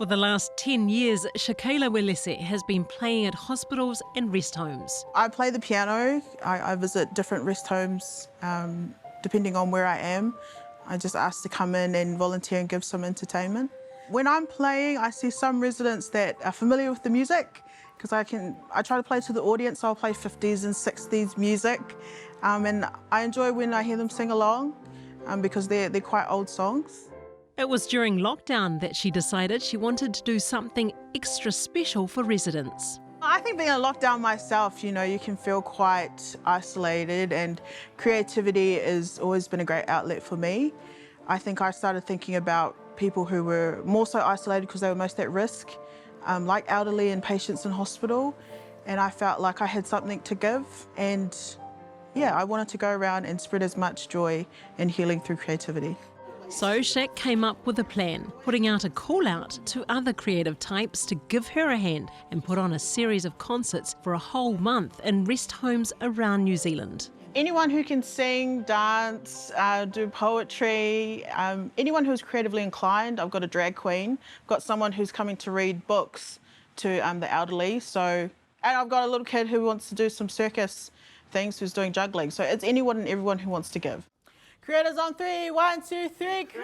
For the last 10 years, Shakela Welese has been playing at hospitals and rest homes. I play the piano. I visit different rest homes depending on where I am. I just ask to come in and volunteer and give some entertainment. When I'm playing, I see some residents that are familiar with the music because I try to play to the audience, so I'll play 50s and 60s music. And I enjoy when I hear them sing along because they're quite old songs. It was during lockdown that she decided she wanted to do something extra special for residents. I think being in lockdown myself, you know, you can feel quite isolated, and creativity has always been a great outlet for me. I think I started thinking about people who were more so isolated because they were most at risk, like elderly and patients in hospital, and I felt like I had something to give, and yeah, I wanted to go around and spread as much joy and healing through creativity. So Shaq came up with a plan, putting out a call out to other creative types to give her a hand and put on a series of concerts for a whole month in rest homes around New Zealand. Anyone who can sing, dance, do poetry, anyone who's creatively inclined. I've got a drag queen, I've got someone who's coming to read books to the elderly, and I've got a little kid who wants to do some circus things, who's doing juggling. So it's anyone and everyone who wants to give. Creators on three, 1, 2, 3, creative!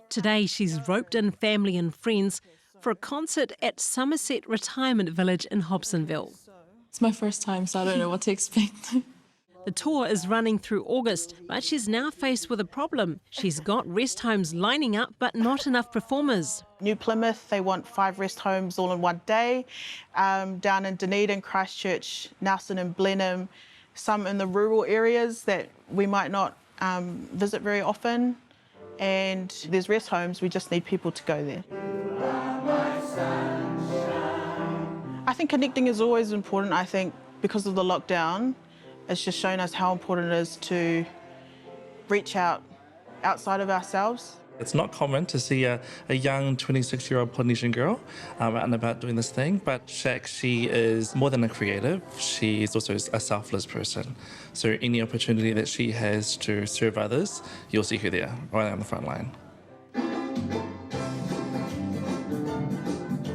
Today she's roped in family and friends for a concert at Somerset Retirement Village in Hobsonville. It's my first time, so I don't know what to expect. The tour is running through August, but she's now faced with a problem. She's got rest homes lining up, but not enough performers. New Plymouth, they want 5 rest homes all in one day. Down in Dunedin, Christchurch, Nelson and Blenheim, some in the rural areas that we might not visit very often. And there's rest homes, we just need people to go there. I think connecting is always important. I think because of the lockdown, it's just shown us how important it is to reach out outside of ourselves. It's not common to see a young 26-year-old Polynesian girl out and about doing this thing, but Shaq, she is more than a creative, she's also a selfless person. So any opportunity that she has to serve others, you'll see her there, right on the front line.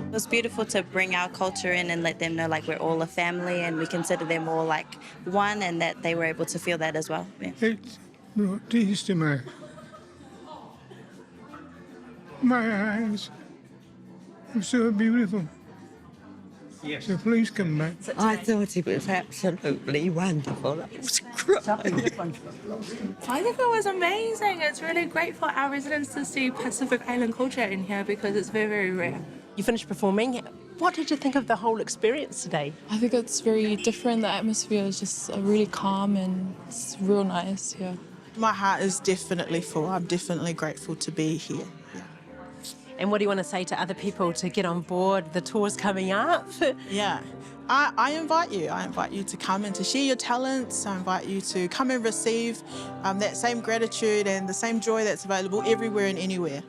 It was beautiful to bring our culture in and let them know like we're all a family and we consider them all like one, and that they were able to feel that as well. Yeah. It brought tears to my eyes. It was so beautiful. Yes. So please come back. I thought it was absolutely wonderful. I was crying. I think it was amazing. It's really great for our residents to see Pacific Island culture in here because it's very, very rare. You finished performing. What did you think of the whole experience today? I think it's very different. The atmosphere is just really calm and it's real nice here. My heart is definitely full. I'm definitely grateful to be here. Yeah. And what do you want to say to other people to get on board? The tour's coming up. Yeah. I invite you. I invite you to come and to share your talents. I invite you to come and receive that same gratitude and the same joy that's available everywhere and anywhere.